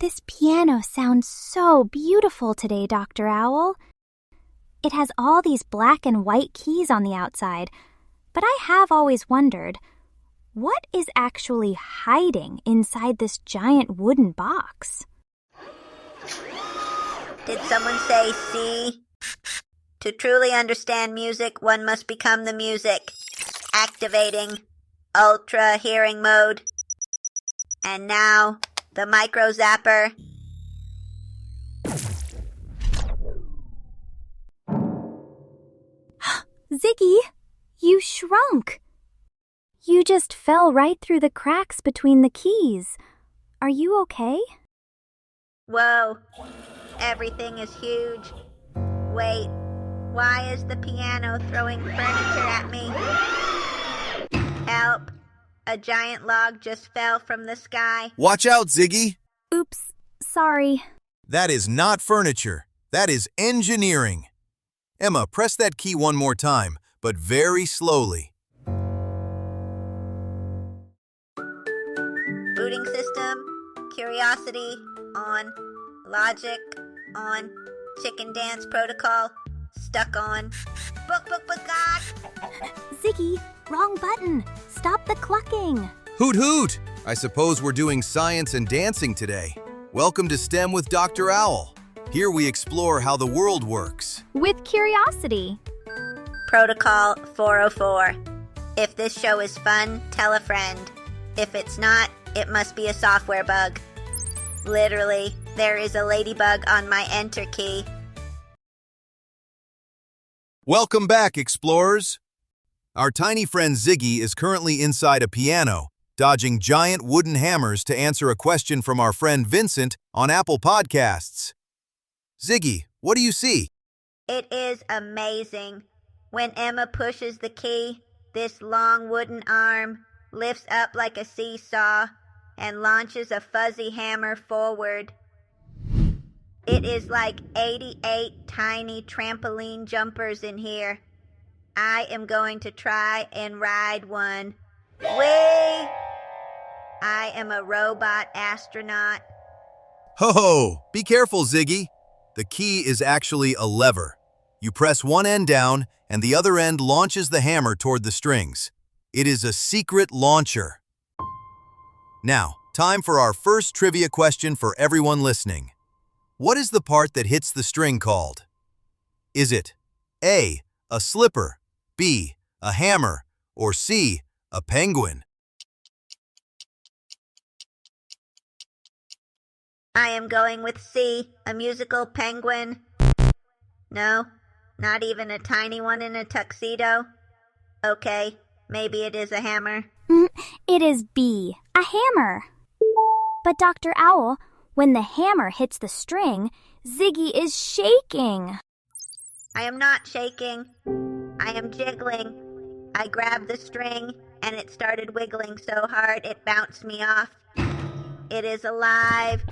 This piano sounds so beautiful today, Dr. Owl. It has all these black and white keys on the outside, but I have always wondered, what is actually hiding inside this giant wooden box? Did someone say see? To truly understand music, one must become the music. Activating ultra hearing mode. And now, the micro zapper. Ziggy, you shrunk. You just fell right through the cracks between the keys. Are you okay? Whoa, everything is huge. Wait, why is the piano throwing furniture at me? Help, a giant log just fell from the sky. Watch out, Ziggy. Oops, sorry. That is not furniture. That is engineering. Emma, press that key one more time, but very slowly. Booting system, curiosity, on, logic, on, chicken dance protocol, stuck on. Book, God! Ziggy, wrong button. Stop the clucking. Hoot hoot! I suppose we're doing science and dancing today. Welcome to STEM with Dr. Owl. Here we explore how the world works. With curiosity. Protocol 404. If this show is fun, tell a friend. If it's not, it must be a software bug. Literally, there is a ladybug on my enter key. Welcome back, explorers. Our tiny friend Ziggy is currently inside a piano, dodging giant wooden hammers to answer a question from our friend Vincent on Apple Podcasts. Ziggy, what do you see? It is amazing. When Emma pushes the key, this long wooden arm lifts up like a seesaw and launches a fuzzy hammer forward. It is like 88 tiny trampoline jumpers in here. I am going to try and ride one. Whee! I am a robot astronaut. Ho-ho! Be careful, Ziggy. The key is actually a lever. You press one end down, and the other end launches the hammer toward the strings. It is a secret launcher. Now, time for our first trivia question for everyone listening. What is the part that hits the string called? Is it A, a slipper, B, a hammer, or C, a penguin? I am going with C, a musical penguin. No, not even a tiny one in a tuxedo. Okay, maybe it is a hammer. It is B, a hammer. But Dr. Owl, when the hammer hits the string, Ziggy is shaking. I am not shaking. I am jiggling. I grabbed the string and it started wiggling so hard it bounced me off. It is alive.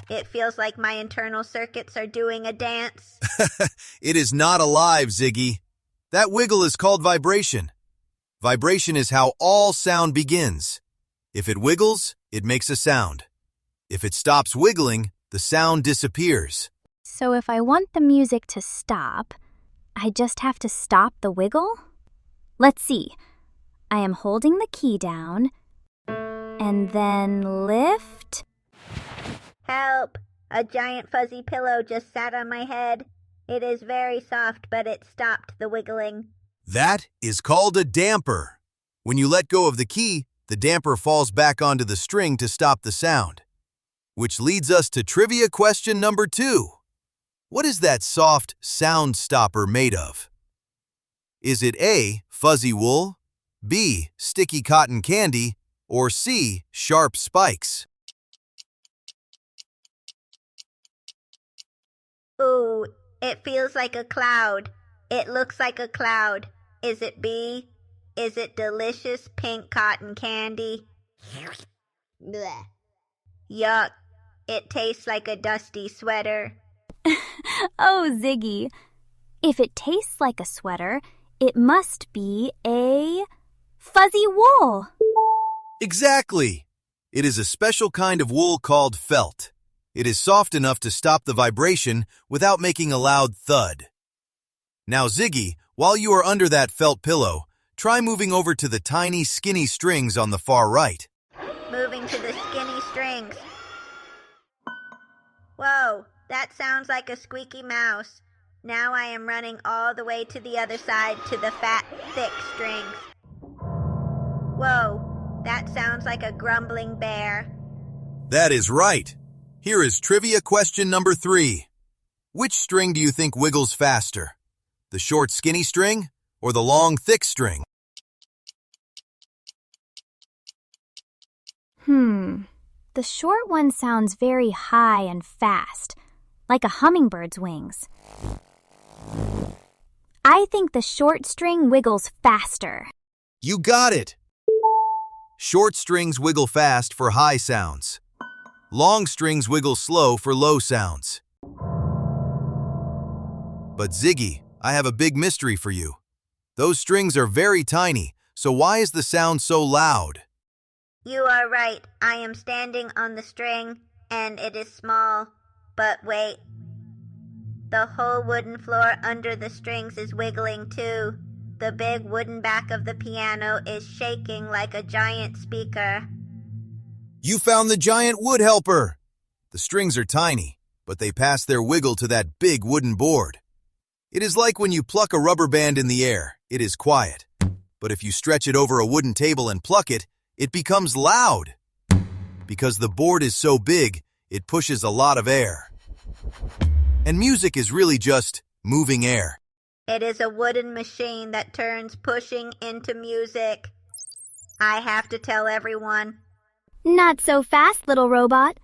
It feels like my internal circuits are doing a dance. It is not alive, Ziggy. That wiggle is called vibration. Vibration is how all sound begins. If it wiggles, it makes a sound. If it stops wiggling, the sound disappears. So if I want the music to stop, I just have to stop the wiggle? Let's see. I am holding the key down, and then lift. Help! A giant fuzzy pillow just sat on my head. It is very soft, but it stopped the wiggling. That is called a damper. When you let go of the key, the damper falls back onto the string to stop the sound. Which leads us to trivia question number 2. What is that soft sound stopper made of? Is it A, fuzzy wool, B, sticky cotton candy, or C, sharp spikes? Ooh, it feels like a cloud. It looks like a cloud. Is it B? Is it delicious pink cotton candy? Blech. Yuck. It tastes like a dusty sweater. Oh, Ziggy. If it tastes like a sweater, it must be a fuzzy wool. Exactly. It is a special kind of wool called felt. It is soft enough to stop the vibration without making a loud thud. Now, Ziggy, while you are under that felt pillow, try moving over to the tiny, skinny strings on the far right. Moving to the skinny strings. Whoa, that sounds like a squeaky mouse. Now I am running all the way to the other side to the fat, thick strings. Whoa, that sounds like a grumbling bear. That is right. Here is trivia question number 3. Which string do you think wiggles faster? The short, skinny string or the long, thick string? The short one sounds very high and fast, like a hummingbird's wings. I think the short string wiggles faster. You got it! Short strings wiggle fast for high sounds. Long strings wiggle slow for low sounds. But Ziggy, I have a big mystery for you. Those strings are very tiny, so why is the sound so loud? You are right. I am standing on the string, and it is small. But wait. The whole wooden floor under the strings is wiggling too. The big wooden back of the piano is shaking like a giant speaker. You found the giant wood helper! The strings are tiny, but they pass their wiggle to that big wooden board. It is like when you pluck a rubber band in the air, it is quiet. But if you stretch it over a wooden table and pluck it, it becomes loud. Because the board is so big, it pushes a lot of air. And music is really just moving air. It is a wooden machine that turns pushing into music. I have to tell everyone. Not so fast, little robot.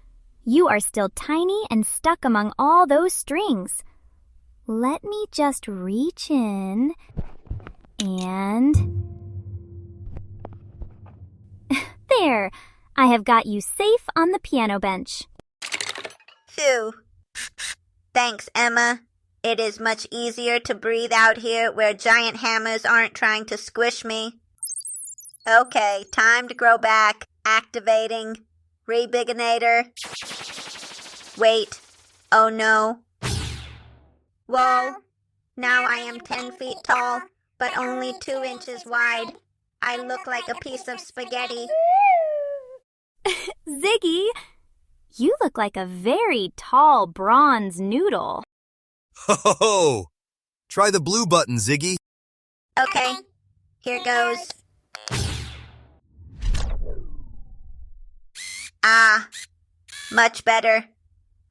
You are still tiny and stuck among all those strings. Let me just reach in and... There! I have got you safe on the piano bench. Phew. Thanks, Emma. It is much easier to breathe out here where giant hammers aren't trying to squish me. Okay, time to grow back. Activating. Rebiginator. Wait. Oh no. Whoa. Now I am 10 feet tall, but only 2 inches wide. I look like a piece of spaghetti. Ziggy, you look like a very tall bronze noodle. Ho ho ho! Try the blue button, Ziggy. Okay, here goes. Ah, much better.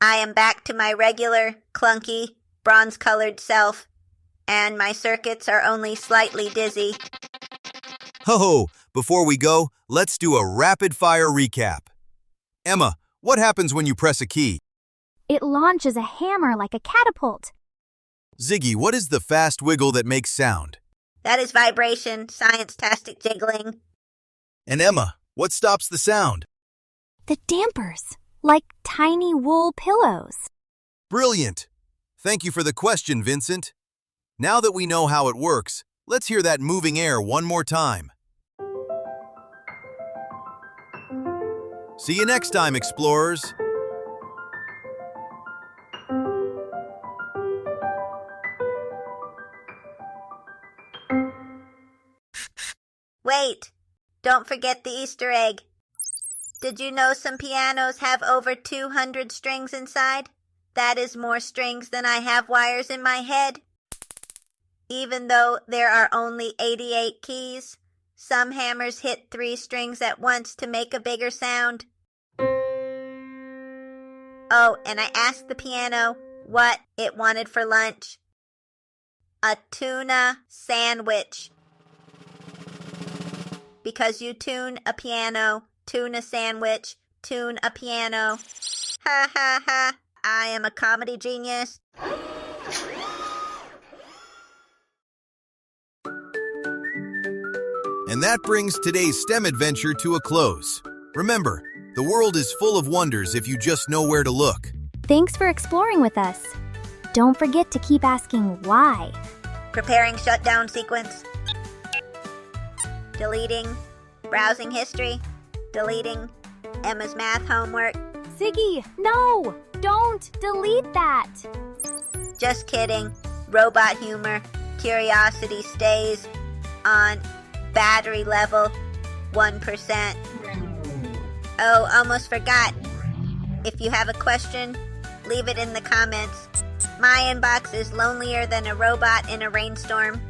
I am back to my regular, clunky, bronze-colored self, and my circuits are only slightly dizzy. Ho ho! Before we go, let's do a rapid-fire recap. Emma, what happens when you press a key? It launches a hammer like a catapult. Ziggy, what is the fast wiggle that makes sound? That is vibration, science-tastic jiggling. And Emma, what stops the sound? The dampers, like tiny wool pillows. Brilliant! Thank you for the question, Vincent. Now that we know how it works, let's hear that moving air one more time. See you next time, explorers. Wait, don't forget the Easter egg. Did you know some pianos have over 200 strings inside? That is more strings than I have wires in my head. Even though there are only 88 keys, some hammers hit 3 strings at once to make a bigger sound. Oh, and I asked the piano what it wanted for lunch. A tuna sandwich. Because you tune a piano, tune a sandwich, tune a piano. Ha ha ha, I am a comedy genius. And that brings today's STEM adventure to a close. Remember, the world is full of wonders if you just know where to look. Thanks for exploring with us. Don't forget to keep asking why. Preparing shutdown sequence. Deleting. Browsing history. Deleting. Emma's math homework. Ziggy, no! don't delete that. Just kidding. Robot humor. Curiosity stays on battery level 1%. Oh, almost forgot. If you have a question, leave it in the comments. My inbox is lonelier than a robot in a rainstorm.